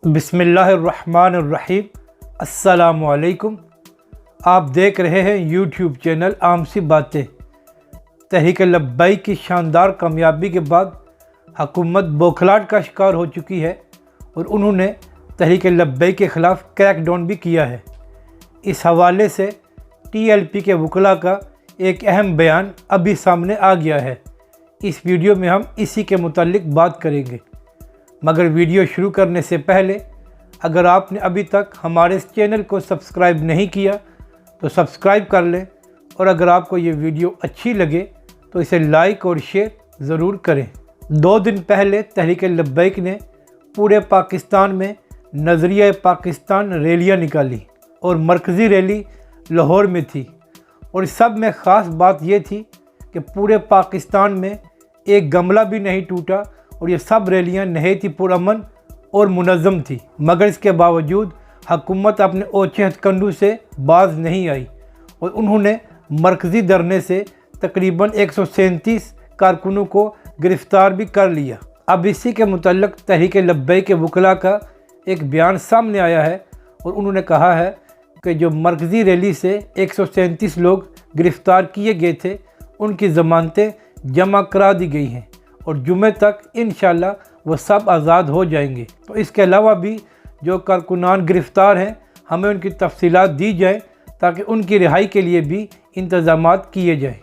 बिस्मिल्लाहिर्रहमानिर्रहीम। अस्सलामुअलैकुम। आप देख रहे हैं यूट्यूब चैनल आम सी बातें। तहरीक लब्बैक की शानदार कामयाबी के बाद हुकूमत बौखलाहट का शिकार हो चुकी है और उन्होंने तहरीक लब्बैक के ख़िलाफ़ क्रैकडाउन भी किया है। इस हवाले से TLP के वकला का एक अहम बयान अभी सामने आ गया है। इस वीडियो में हम इसी के मुतालिक बात करेंगे, मगर वीडियो शुरू करने से पहले अगर आपने अभी तक हमारे इस चैनल को सब्सक्राइब नहीं किया तो सब्सक्राइब कर लें, और अगर आपको ये वीडियो अच्छी लगे तो इसे लाइक और शेयर ज़रूर करें। 2 दिन पहले तहरीक लब्बैक ने पूरे पाकिस्तान में नज़रिया पाकिस्तान रैलियाँ निकाली और मरकज़ी रैली लाहौर में थी, और इस सब में ख़ास बात ये थी कि पूरे पाकिस्तान में एक गमला भी नहीं टूटा और ये सब रैलियाँ नहायत ही पुरअमन और मुनज़्ज़म थी। मगर इसके बावजूद हुकूमत अपने ओछे हथकंडों से बाज नहीं आई और उन्होंने मरकज़ी धरने से तकरीबन 137 कारकुनों को गिरफ़्तार भी कर लिया। अब इसी के मुतल्लिक़ तहरीक लब्बैक के वकला का एक बयान सामने आया है और उन्होंने कहा है कि जो मरकज़ी रैली से 137 लोग गिरफ़्तार किए गए थे उनकी ज़मानतें जमा करा दी गई हैं और जुमे तक इंशाअल्लाह वो सब आज़ाद हो जाएंगे। तो इसके अलावा भी जो कारकुनान गिरफ़्तार हैं हमें उनकी तफसीलात दी जाए ताकि उनकी रिहाई के लिए भी इंतज़ामात किए जाएँ।